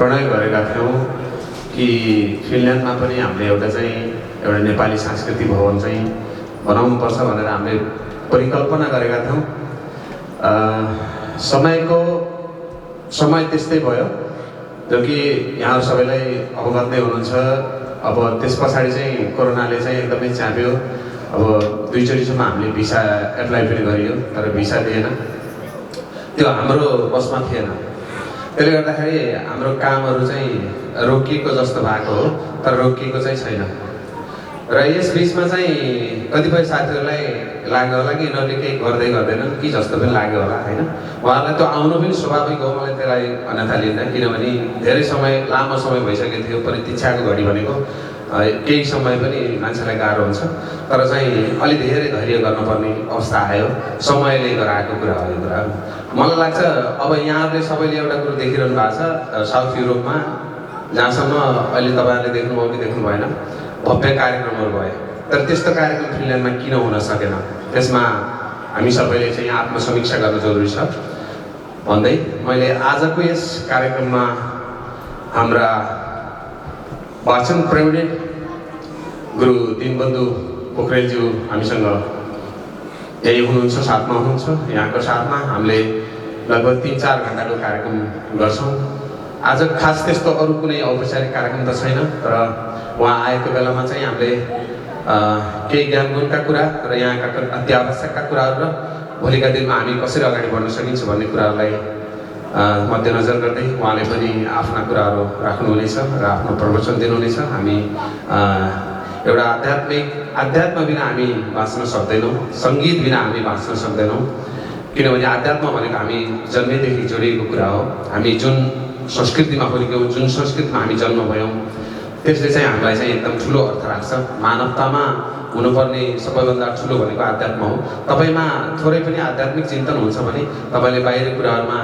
प्रणय गरेका थियौँ कि फिनल्यान्डमा पनि हामीले एउटा नेपाली सांस्कृतिक भवन चाहिँ बनाउनुपर्छ भनेर हामीले परिकल्पना गरेका थियौँ। समय त्यस्तै भयो, जो कि यहाँहरू सबैलाई अवगत नै हुनुहुन्छ। अब त्यस पछाडि चाहिँ कोरोनाले चाहिँ एकदमै चाप्यो। अब 2 चोटिसम्म हामीले भिसा एप्लाई पनि गरियो, तर भिसा दिएन। त्यो हाम्रो बसमा थिएन। त्यसले गर्दाखेरि हाम्रो कामहरू चाहिँ रोकिएको जस्तो भएको हो, तर रोकिएको चाहिँ छैन। र यस बिचमा चाहिँ कतिपय साथीहरूलाई लाग्यो होला कि यिनीहरूले केही गर्दैनन् कि जस्तो पनि लाग्यो होला, होइन। उहाँहरूलाई त्यो आउनु पनि स्वाभाविक हो, मलाई त्यसलाई अन्यथा लिँदैन। किनभने धेरै समय, लामो समय भइसकेको थियो। प्रतीक्षाको घडी भनेको केही समय पनि मान्छेलाई गाह्रो हुन्छ, तर चाहिँ अलि धेरै धैर्य गर्नुपर्ने अवस्था आयो। समयले गराएको कुरा हो यो कुरा। मलाई लाग्छ अब यहाँहरूले सबैले एउटा कुरो देखिरहनु भएको छ साउथ युरोपमा, जहाँसम्म अहिले तपाईँहरूले देख्नुभयो कि देख्नु भएन, भव्य कार्यक्रमहरू भए। तर त्यस्तो कार्यक्रम फिनल्यान्डमा किन हुन सकेन, त्यसमा हामी सबैले चाहिँ आत्मसमीक्षा गर्न जरुरी छ भन्दै मैले आजको यस कार्यक्रममा हाम्रा वाचन प्रवीण गुरु दीनबन्धु पोखरेलज्यू हामीसँग यही हुनुहुन्छ, साथमा हुनुहुन्छ। यहाँको साथमा हामीले लगभग 3-4 घन्टाको कार्यक्रम गर्छौँ। आज खास त्यस्तो अरू कुनै औपचारिक कार्यक्रम त छैन, तर उहाँ आएको बेलामा चाहिँ हामीले केही ज्ञानगुणका कुरा र यहाँका अत्यावश्यकका कुराहरू र भोलिका दिनमा हामी कसरी अगाडि बढ्न सकिन्छ भन्ने कुराहरूलाई मध्यनजर गर्दै उहाँले पनि आफ्ना कुराहरू राख्नुहुनेछ र आफ्नो प्रवचन दिनुहुनेछ। हामी एउटा आध्यात्म बिना हामी बाँच्न सक्दैनौँ, सङ्गीत बिना हामी बाँच्न सक्दैनौँ। किनभने आध्यात्म भनेको हामी जन्मेदेखि जोडिएको कुरा हो। हामी जुन संस्कृतिमा हुर्क्यौँ, जुन संस्कृतिमा हामी जन्म भयौँ, त्यसले चाहिँ हामीलाई चाहिँ एकदम ठुलो अर्थ राख्छ। मानवतामा हुनुपर्ने सबैभन्दा ठुलो भनेको आध्यात्म हो। तपाईँमा थोरै पनि आध्यात्मिक चिन्तन हुन्छ भने तपाईँले बाहिरी कुराहरूमा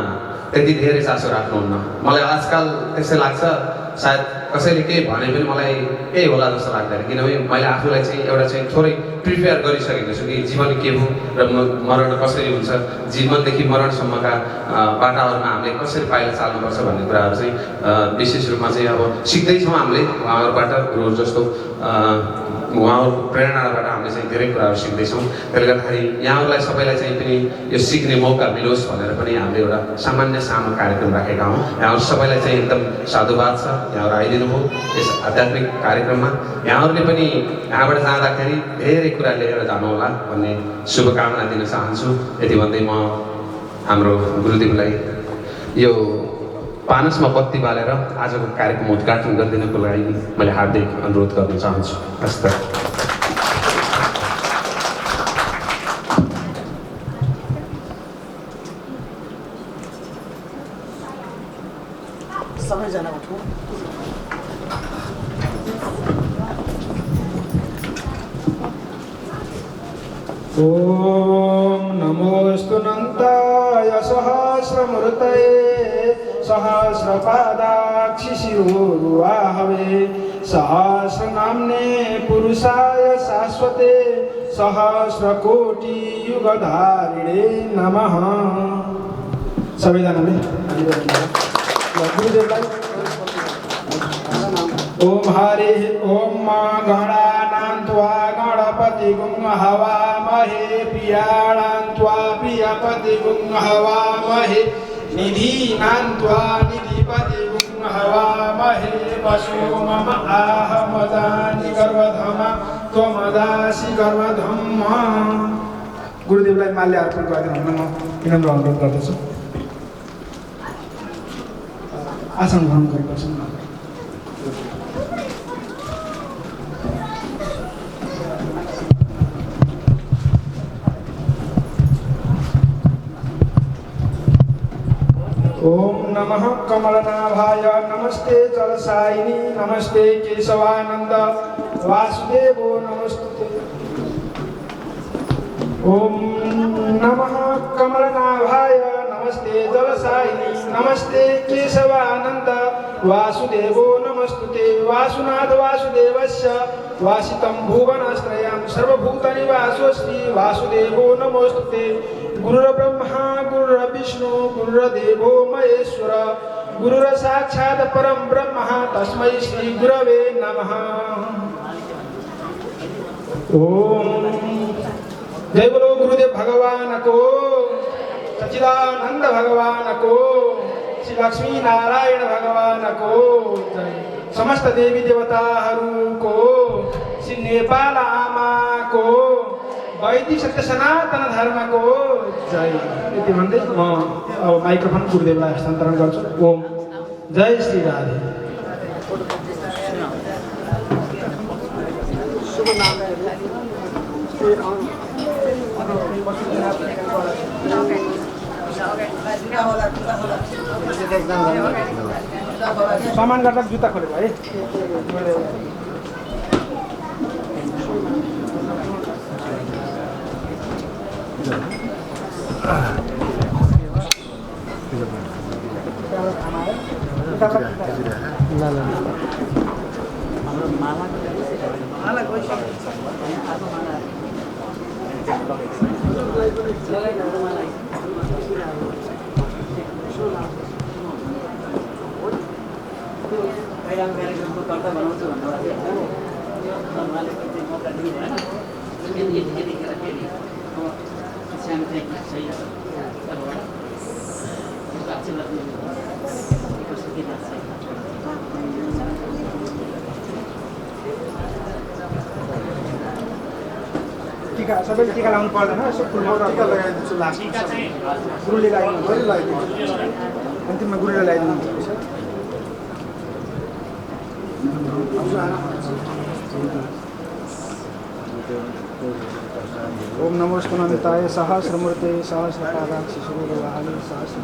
त्यति धेरै चासो राख्नुहुन्न। मलाई आजकल त्यसै लाग्छ, सायद कसैले केही भने पनि मलाई केही होला जस्तो लाग्दैन। किनभने मैले आफूलाई चाहिँ एउटा चाहिँ थोरै प्रिपेयर गरिसकेको छु कि जीवन के हो र मरण कसरी हुन्छ, जीवनदेखि मरणसम्मका बाटाहरूमा हामीले कसरी पाइला चाल्नुपर्छ भन्ने कुराहरू चाहिँ विशेष रूपमा चाहिँ अब सिक्दैछौँ हामीले उहाँहरूबाट। गुरुहरू जस्तो उहाँहरूको प्रेरणाबाट हामीले चाहिँ धेरै कुराहरू सिक्दैछौँ। त्यसले गर्दाखेरि यहाँहरूलाई सबैलाई चाहिँ पनि यो सिक्ने मौका मिलोस् भनेर पनि हामीले एउटा सानो कार्यक्रम राखेका हौँ। यहाँहरू सबैलाई चाहिँ एकदम साधुवाद छ, यहाँहरू आइदिनु भयो यस आध्यात्मिक कार्यक्रममा। यहाँहरूले पनि यहाँबाट जाँदाखेरि धेरै कुरा लिएर जानुहोला भन्ने शुभकामना दिन चाहन्छु। यति भन्दै म हाम्रो गुरुदेवलाई यो पानसमा बत्ती बालेर आजको कार्यक्रम उद्घाटन गरिदिनको लागि मैले हार्दिक अनुरोध गर्न चाहन्छु। हस्त सबैजना उठौँ। ॐ नमोऽस्तु अनन्ताय सहस्रमूर्तये सहस्रपादाक्षिशिरोरुवाहवे सहस्रनाम्ने पुरुषाय शाश्वते सहस्रकोटियुगधारिणे नमः। सबैजनाले गुरुदेवलाई ओम हरे ओम गणानां त्वा गणपतिगुं हवामहे पियाणां त्वा पियपतिगुं हवामहे निधीनां त्वा निधिपतिगुं हवामहे पशु मम आहमदानि गर्भधमा त्वमदासि गर्भधम। गुरुदेवलाई माल्य अर्पण गरिदिनु हुन म विनम्र अनुरोध गर्दछु। आसन ग्रहण गर्नुपर्छ। ओम नमः कमलनाभाय नमस्ते जलसायिनी नमस्ते केशवानंद वासुदेवो नमस्ते। ओम नमः कमलनाभाय नमस्ते जलसायिनी नमस्ते केशवानंद वासुदेवो नमस्तुते। वासुनाथ वासुदेवस्य वासितं भुवनत्रयं सर्वभूतनिवासोऽस्ति वासुदेवो नमोस्तुते। गुरुर्ब्रह्मा गुरुर्विष्णु गुरुर्देवो महेश्वर गुरुर साक्षात् परम ब्रह्म तस्मै श्री गुरवे नमः। ओम जय बोलो गुरुदेव भगवान को, सच्चिदानंद भगवान को, श्री लक्ष्मी नारायण भगवान को जय। समस्त देवी देवताहरूको, श्री नेपाल आमाको, वैदिक सत्य सनातन धर्मको जय। यति भन्दै म अब माइक्रोफोन गुरुदेवलाई हस्तान्तरण गर्छु। ओम जय श्री राधे। सामान गर्दा जुत्ता खोलेको है। टीका सबैले टीका लाउनु पर्दैन, यसो फुलमा टीका लगाइदिन्छु लास्टमा। गुरुले लगाइदिनु, अन्तिममा गुरुले लगाइदिनु। ओम नमो स्कंदनिताय सहस्रमूर्ते सहस्रपादाक्षि सहस्र